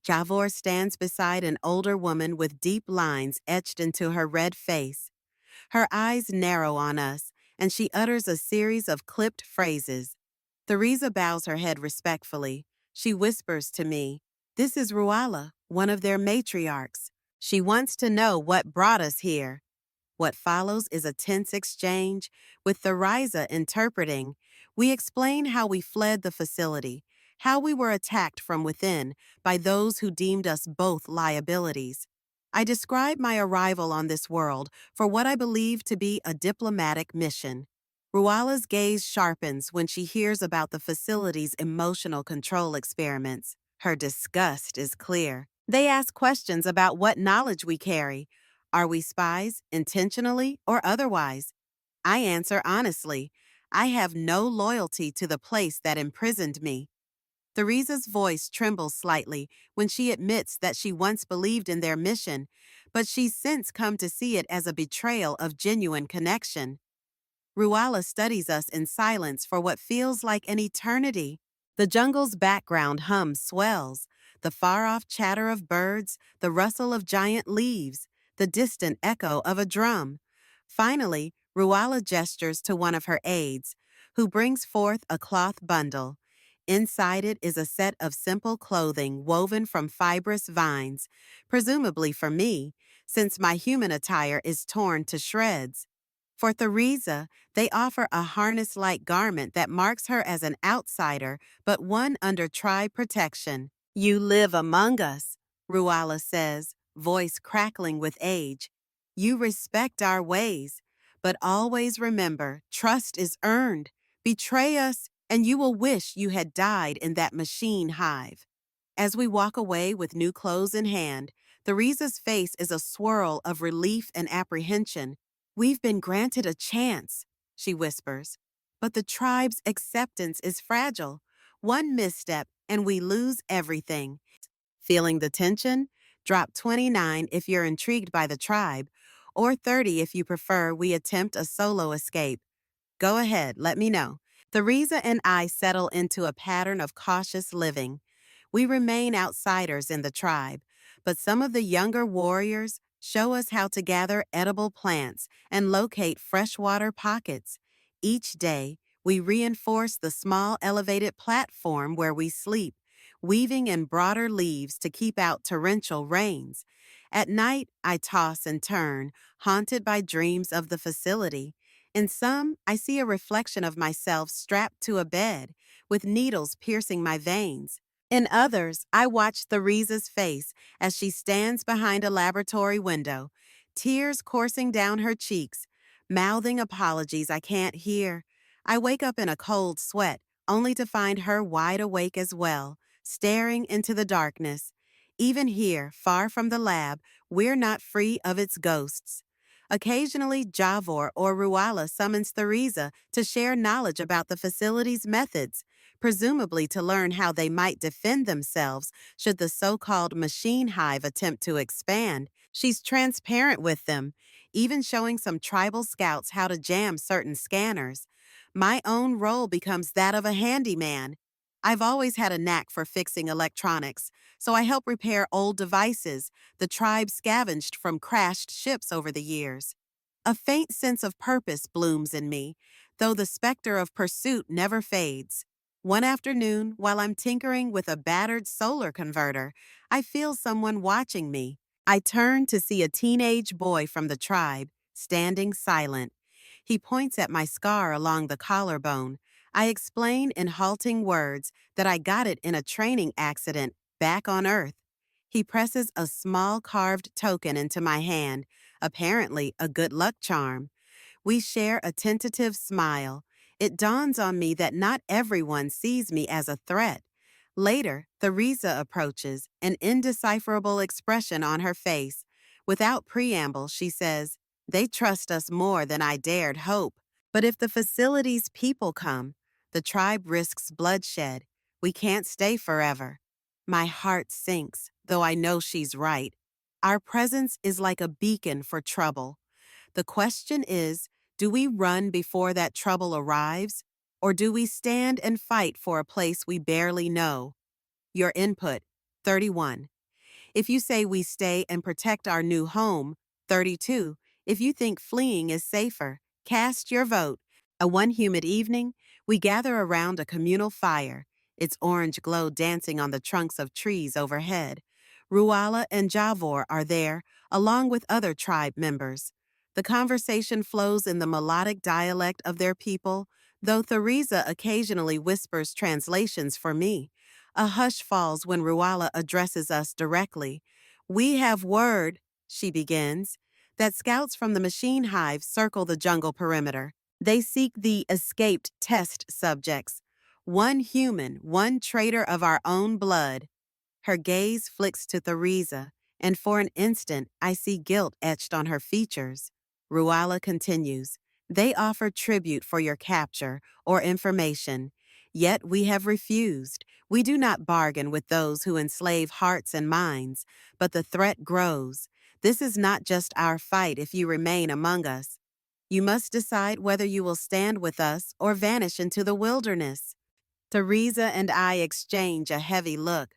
Javor stands beside an older woman with deep lines etched into her red face. Her eyes narrow on us, and she utters a series of clipped phrases. Theresa bows her head respectfully. She whispers to me, "This is Ruala, one of their matriarchs. She wants to know what brought us here." What follows is a tense exchange, with Theresa interpreting. We explain how we fled the facility, how we were attacked from within by those who deemed us both liabilities. I describe my arrival on this world for what I believe to be a diplomatic mission. Ruala's gaze sharpens when she hears about the facility's emotional control experiments. Her disgust is clear. They ask questions about what knowledge we carry. Are we spies, intentionally or otherwise? I answer honestly. I have no loyalty to the place that imprisoned me. Theresa's voice trembles slightly when she admits that she once believed in their mission, but she's since come to see it as a betrayal of genuine connection. Ruala studies us in silence for what feels like an eternity. The jungle's background hum swells, the far-off chatter of birds, the rustle of giant leaves, the distant echo of a drum. Finally, Ruala gestures to one of her aides, who brings forth a cloth bundle. Inside it is a set of simple clothing woven from fibrous vines, presumably for me, since my human attire is torn to shreds. For Theresa, they offer a harness-like garment that marks her as an outsider, but one under tribe protection. "You live among us," Ruala says, voice crackling with age. "You respect our ways, but always remember, trust is earned. Betray us, and you will wish you had died in that machine hive." As we walk away with new clothes in hand, Theresa's face is a swirl of relief and apprehension. "We've been granted a chance," she whispers, "but the tribe's acceptance is fragile. One misstep, and we lose everything." Feeling the tension? Drop 29 if you're intrigued by the tribe, or 30 if you prefer we attempt a solo escape. Go ahead, let me know. Theresa and I settle into a pattern of cautious living. We remain outsiders in the tribe, but some of the younger warriors show us how to gather edible plants and locate freshwater pockets. Each day, we reinforce the small elevated platform where we sleep, weaving in broader leaves to keep out torrential rains. At night, I toss and turn, haunted by dreams of the facility. In some, I see a reflection of myself strapped to a bed, with needles piercing my veins. In others, I watch Theresa's face as she stands behind a laboratory window, tears coursing down her cheeks, mouthing apologies I can't hear. I wake up in a cold sweat, only to find her wide awake as well, staring into the darkness. Even here, far from the lab, we're not free of its ghosts. Occasionally, Javor or Ruala summons Theresa to share knowledge about the facility's methods. presumably to learn how they might defend themselves should the so-called machine hive attempt to expand. She's transparent with them, even showing some tribal scouts how to jam certain scanners. My own role becomes that of a handyman. I've always had a knack for fixing electronics, so I help repair old devices the tribe scavenged from crashed ships over the years. A faint sense of purpose blooms in me, though the specter of pursuit never fades. One afternoon, while I'm tinkering with a battered solar converter, I feel someone watching me. I turn to see a teenage boy from the tribe, standing silent. He points at my scar along the collarbone. I explain in halting words that I got it in a training accident back on Earth. He presses a small carved token into my hand, apparently a good luck charm. We share a tentative smile. It dawns on me that not everyone sees me as a threat. Later, Theresa approaches, an indecipherable expression on her face. Without preamble, she says, "They trust us more than I dared hope. But if the facility's people come, the tribe risks bloodshed. We can't stay forever." My heart sinks, though I know she's right. Our presence is like a beacon for trouble. The question is, do we run before that trouble arrives, or do we stand and fight for a place we barely know? Your input, 31. If you say we stay and protect our new home, 32. If you think fleeing is safer, cast your vote. One humid evening, we gather around a communal fire, its orange glow dancing on the trunks of trees overhead. Ruala and Javor are there, along with other tribe members. The conversation flows in the melodic dialect of their people, though Theresa occasionally whispers translations for me. A hush falls when Ruala addresses us directly. "We have word," she begins, "that scouts from the machine hive circle the jungle perimeter. They seek the escaped test subjects. One human, one traitor of our own blood." Her gaze flicks to Theresa, and for an instant I see guilt etched on her features. Ruala continues, "They offer tribute for your capture or information. Yet we have refused. We do not bargain with those who enslave hearts and minds, but the threat grows. This is not just our fight if you remain among us. You must decide whether you will stand with us or vanish into the wilderness." Theresa and I exchange a heavy look.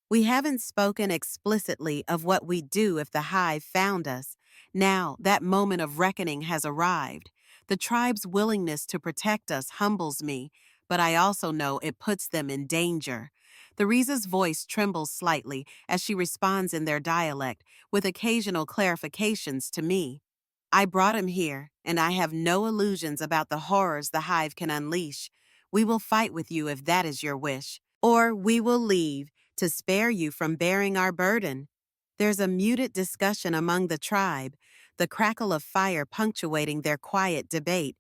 We haven't spoken explicitly of what we'd do if the hive found us. Now, that moment of reckoning has arrived. The tribe's willingness to protect us humbles me, but I also know it puts them in danger. Theresa's voice trembles slightly as she responds in their dialect, with occasional clarifications to me. "I brought him here, and I have no illusions about the horrors the hive can unleash. We will fight with you if that is your wish, or we will leave to spare you from bearing our burden." There's a muted discussion among the tribe, the crackle of fire punctuating their quiet debate.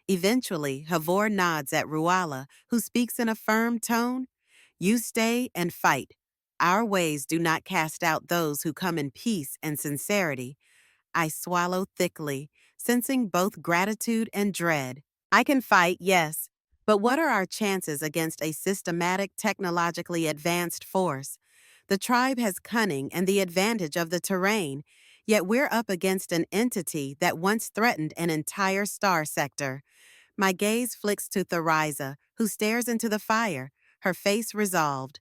Eventually, Havor nods at Ruala, who speaks in a firm tone. "You stay and fight. Our ways do not cast out those who come in peace and sincerity." I swallow thickly, sensing both gratitude and dread. I can fight, yes, but what are our chances against a systematic, technologically advanced force? The tribe has cunning and the advantage of the terrain, yet we're up against an entity that once threatened an entire star sector. My gaze flicks to Theresa, who stares into the fire, her face resolved.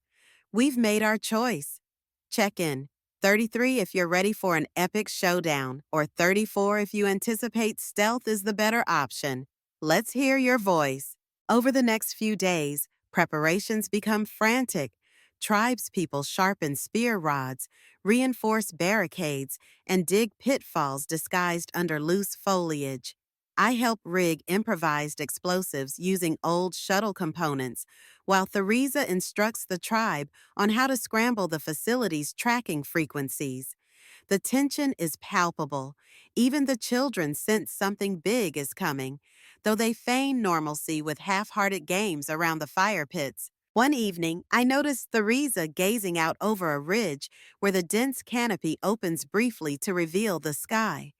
"We've made our choice." Check-in. 33 if you're ready for an epic showdown, or 34 if you anticipate stealth is the better option. Let's hear your voice. Over the next few days, preparations become frantic. Tribespeople sharpen spear rods, reinforce barricades, and dig pitfalls disguised under loose foliage. I help rig improvised explosives using old shuttle components, while Theresa instructs the tribe on how to scramble the facility's tracking frequencies. The tension is palpable. Even the children sense something big is coming, though they feign normalcy with half-hearted games around the fire pits. One evening, I noticed Theresa gazing out over a ridge where the dense canopy opens briefly to reveal the sky.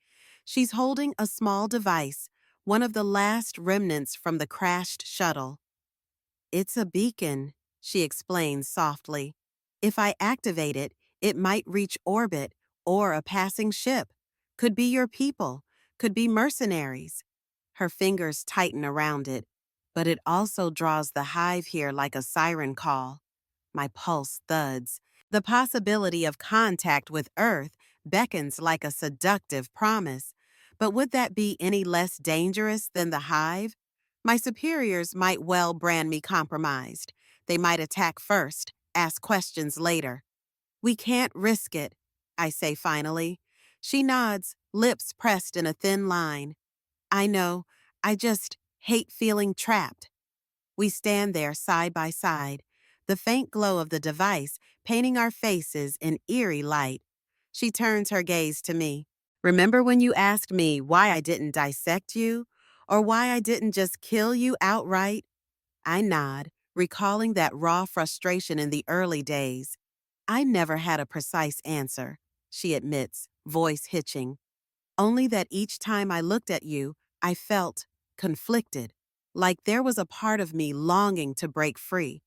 She's holding a small device, one of the last remnants from the crashed shuttle. It's a beacon, she explains softly. If I activate it, it might reach orbit or a passing ship. Could be your people, could be mercenaries. Her fingers tighten around it, but it also draws the hive here like a siren call. My pulse thuds. The possibility of contact with Earth beckons like a seductive promise. But would that be any less dangerous than the hive? My superiors might well brand me compromised. They might attack first, ask questions later. We can't risk it, I say finally. She nods, lips pressed in a thin line. I know, I just hate feeling trapped. We stand there side by side, the faint glow of the device painting our faces in eerie light. She turns her gaze to me. Remember when you asked me why I didn't dissect you? Or why I didn't just kill you outright? I nod, recalling that raw frustration in the early days. I never had a precise answer, she admits, voice hitching. Only that each time I looked at you, I felt conflicted, like there was a part of me longing to break free,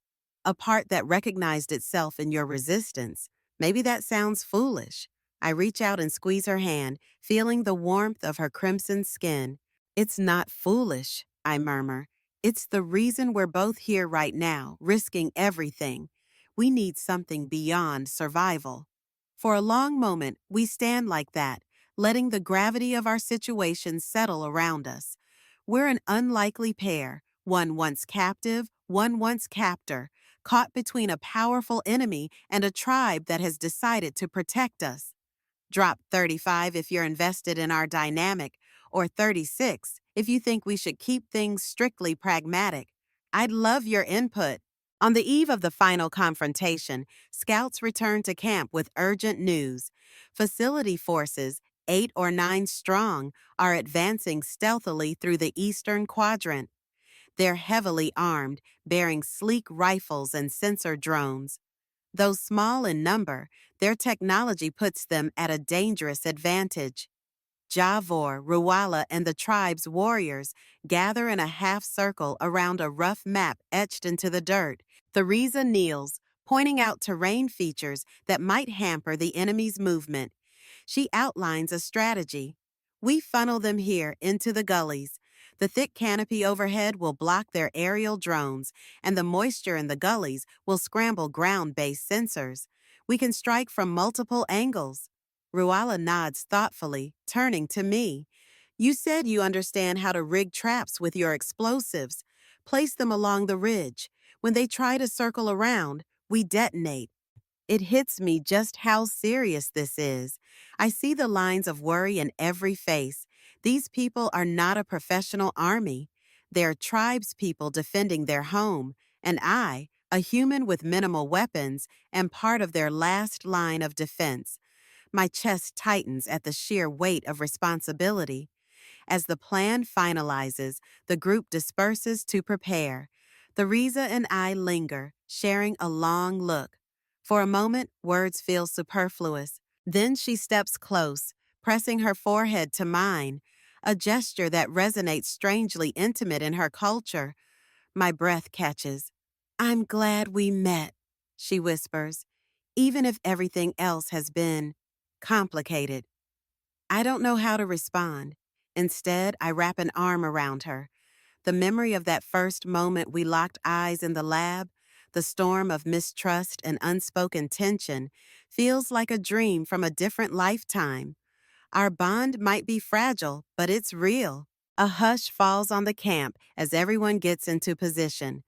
a part that recognized itself in your resistance. Maybe that sounds foolish. I reach out and squeeze her hand, feeling the warmth of her crimson skin. It's not foolish, I murmur. It's the reason we're both here right now, risking everything. We need something beyond survival. For a long moment, we stand like that, letting the gravity of our situation settle around us. We're an unlikely pair, one once captive, one once captor, caught between a powerful enemy and a tribe that has decided to protect us. Drop 35 if you're invested in our dynamic, or 36 if you think we should keep things strictly pragmatic. I'd love your input. On the eve of the final confrontation, scouts return to camp with urgent news. Facility forces, 8 or 9 strong, are advancing stealthily through the eastern quadrant. They're heavily armed, bearing sleek rifles and sensor drones. Though small in number, their technology puts them at a dangerous advantage. Javor, Ruwala, and the tribe's warriors gather in a half-circle around a rough map etched into the dirt. Theresa kneels, pointing out terrain features that might hamper the enemy's movement. She outlines a strategy. We funnel them here into the gullies. The thick canopy overhead will block their aerial drones, and the moisture in the gullies will scramble ground-based sensors. We can strike from multiple angles. Ruala nods thoughtfully, turning to me. You said you understand how to rig traps with your explosives. Place them along the ridge. When they try to circle around, we detonate. It hits me just how serious this is. I see the lines of worry in every face. These people are not a professional army. They're tribespeople defending their home, and I, a human with minimal weapons, am part of their last line of defense. My chest tightens at the sheer weight of responsibility. As the plan finalizes, the group disperses to prepare. Theresa and I linger, sharing a long look. For a moment, words feel superfluous. Then she steps close, pressing her forehead to mine, a gesture that resonates strangely intimate in her culture. My breath catches. I'm glad we met, she whispers, even if everything else has been complicated. I don't know how to respond. Instead, I wrap an arm around her. The memory of that first moment we locked eyes in the lab, the storm of mistrust and unspoken tension, feels like a dream from a different lifetime. Our bond might be fragile, but it's real. A hush falls on the camp as everyone gets into position.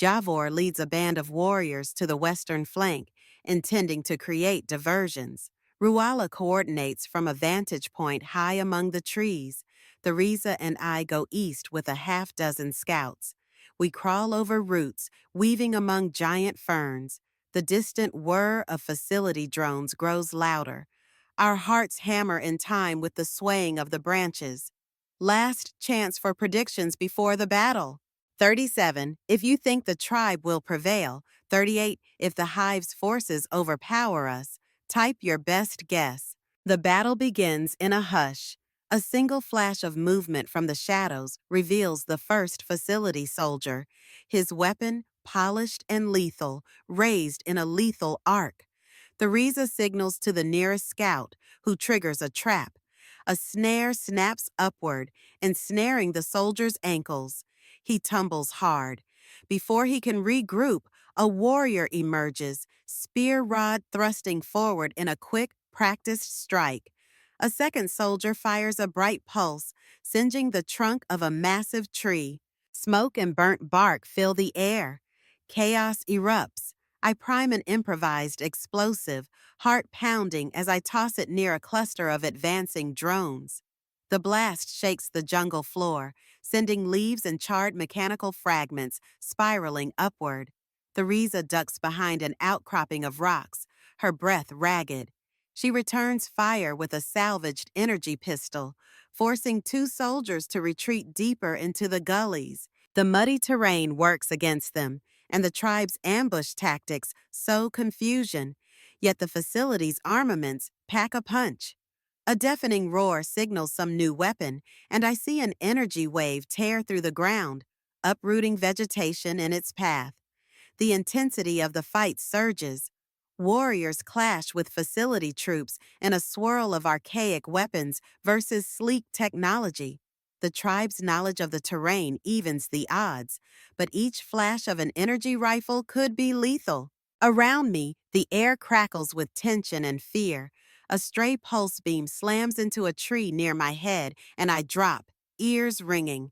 Javor leads a band of warriors to the western flank, intending to create diversions. Ruala coordinates from a vantage point high among the trees. Theresa and I go east with a half-dozen scouts. We crawl over roots, weaving among giant ferns. The distant whir of facility drones grows louder. Our hearts hammer in time with the swaying of the branches. Last chance for predictions before the battle. 37, if you think the tribe will prevail. 38, if the hive's forces overpower us. Type your best guess. The battle begins in a hush. A single flash of movement from the shadows reveals the first facility soldier. His weapon, polished and lethal, raised in a lethal arc. Theresa signals to the nearest scout, who triggers a trap. A snare snaps upward, ensnaring the soldier's ankles. He tumbles hard. Before he can regroup, a warrior emerges, spear rod thrusting forward in a quick, practiced strike. A second soldier fires a bright pulse, singeing the trunk of a massive tree. Smoke and burnt bark fill the air. Chaos erupts. I prime an improvised explosive, heart pounding as I toss it near a cluster of advancing drones. The blast shakes the jungle floor, sending leaves and charred mechanical fragments spiraling upward. Theresa ducks behind an outcropping of rocks, her breath ragged. She returns fire with a salvaged energy pistol, forcing two soldiers to retreat deeper into the gullies. The muddy terrain works against them, and the tribe's ambush tactics sow confusion, yet the facility's armaments pack a punch. A deafening roar signals some new weapon, and I see an energy wave tear through the ground, uprooting vegetation in its path. The intensity of the fight surges. Warriors clash with facility troops in a swirl of archaic weapons versus sleek technology. The tribe's knowledge of the terrain evens the odds, but each flash of an energy rifle could be lethal. Around me, the air crackles with tension and fear. A stray pulse beam slams into a tree near my head, and I drop, ears ringing.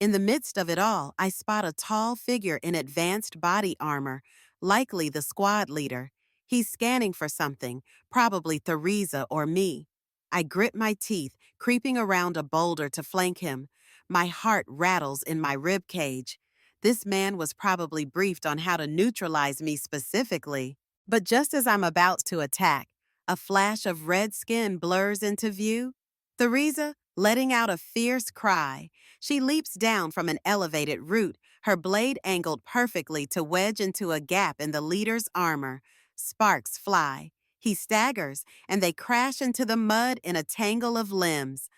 In the midst of it all, I spot a tall figure in advanced body armor, likely the squad leader. He's scanning for something, probably Theresa or me. I grip my teeth, creeping around a boulder to flank him. My heart rattles in my rib cage. This man was probably briefed on how to neutralize me specifically. But just as I'm about to attack, a flash of red skin blurs into view. Theresa, letting out a fierce cry, she leaps down from an elevated root, her blade angled perfectly to wedge into a gap in the leader's armor. Sparks fly. He staggers, and they crash into the mud in a tangle of limbs.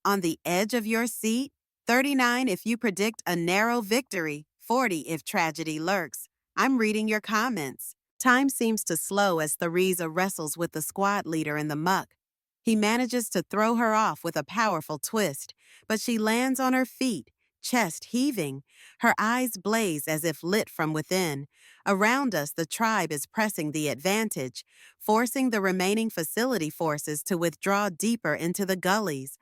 On the edge of your seat, 39 if you predict a narrow victory, 40 if tragedy lurks. I'm reading your comments. Time seems to slow as Theresa wrestles with the squad leader in the muck. He manages to throw her off with a powerful twist, but she lands on her feet, chest heaving. Her eyes blaze as if lit from within. Around us, the tribe is pressing the advantage, forcing the remaining facility forces to withdraw deeper into the gullies.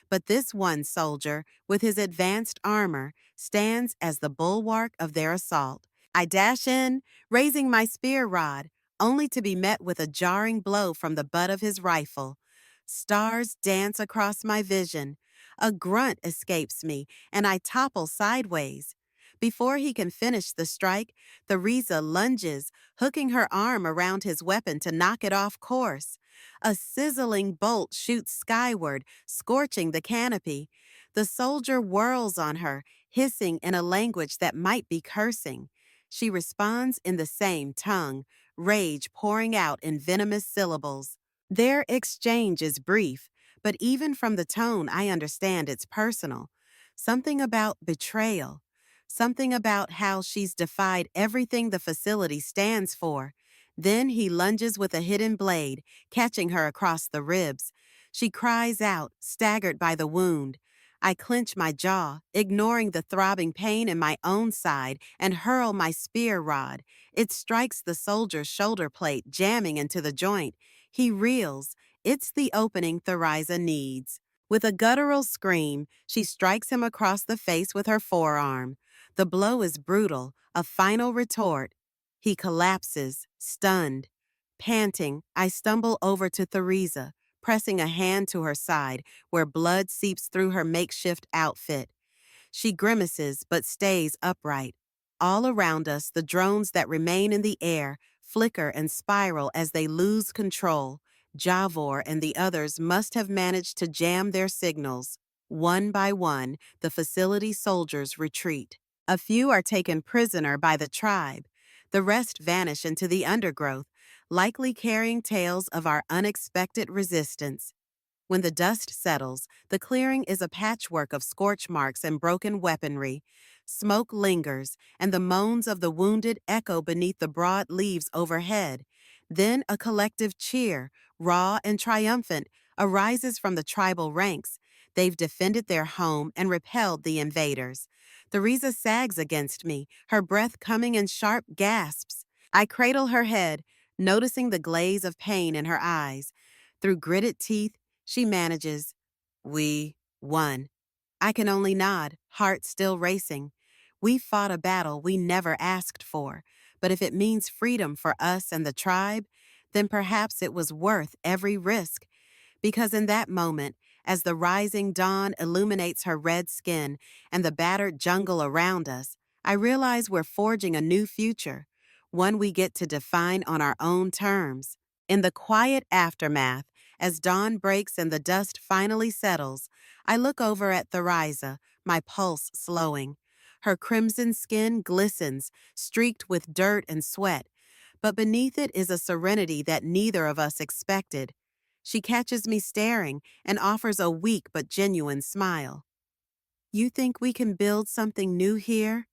But this one soldier, with his advanced armor, stands as the bulwark of their assault. I dash in, raising my spear rod, only to be met with a jarring blow from the butt of his rifle. Stars dance across my vision. A grunt escapes me, and I topple sideways. Before he can finish the strike, Theresa lunges, hooking her arm around his weapon to knock it off course. A sizzling bolt shoots skyward, scorching the canopy. The soldier whirls on her, hissing in a language that might be cursing. She responds in the same tongue, rage pouring out in venomous syllables. Their exchange is brief, but even from the tone, I understand it's personal. Something about betrayal. Something about how she's defied everything the facility stands for. Then he lunges with a hidden blade, catching her across the ribs. She cries out, staggered by the wound. I clench my jaw, ignoring the throbbing pain in my own side, and hurl my spear rod. It strikes the soldier's shoulder plate, jamming into the joint. He reels. It's the opening Theresa needs. With a guttural scream, she strikes him across the face with her forearm. The blow is brutal, a final retort. He collapses, stunned. Panting, I stumble over to Theresa, pressing a hand to her side, where blood seeps through her makeshift outfit. She grimaces but stays upright. All around us, the drones that remain in the air flicker and spiral as they lose control. Javor and the others must have managed to jam their signals. One by one, the facility soldiers retreat. A few are taken prisoner by the tribe. The rest vanish into the undergrowth, likely carrying tales of our unexpected resistance. When the dust settles, the clearing is a patchwork of scorch marks and broken weaponry. Smoke lingers, and the moans of the wounded echo beneath the broad leaves overhead. Then a collective cheer, raw and triumphant, arises from the tribal ranks. They've defended their home and repelled the invaders. Theresa sags against me, her breath coming in sharp gasps. I cradle her head, noticing the glaze of pain in her eyes. Through gritted teeth, she manages. We won. I can only nod, heart still racing. We fought a battle we never asked for, but if it means freedom for us and the tribe, then perhaps it was worth every risk. Because in that moment, as the rising dawn illuminates her red skin and the battered jungle around us, I realize we're forging a new future, one we get to define on our own terms. In the quiet aftermath, as dawn breaks and the dust finally settles, I look over at Theresa, my pulse slowing. Her crimson skin glistens, streaked with dirt and sweat, but beneath it is a serenity that neither of us expected. She catches me staring and offers a weak but genuine smile. You think we can build something new here?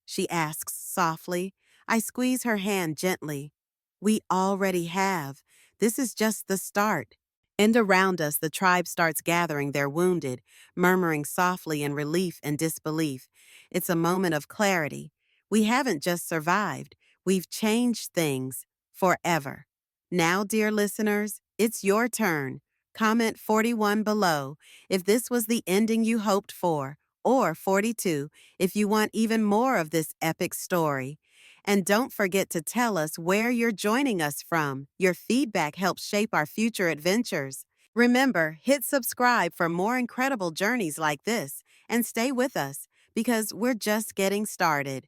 She asks softly. I squeeze her hand gently. We already have. This is just the start. And around us, the tribe starts gathering their wounded, murmuring softly in relief and disbelief. It's a moment of clarity. We haven't just survived, we've changed things forever. Now, dear listeners, it's your turn. Comment 41 below if this was the ending you hoped for, or 42 if you want even more of this epic story. And don't forget to tell us where you're joining us from. Your feedback helps shape our future adventures. Remember, hit subscribe for more incredible journeys like this, and stay with us because we're just getting started.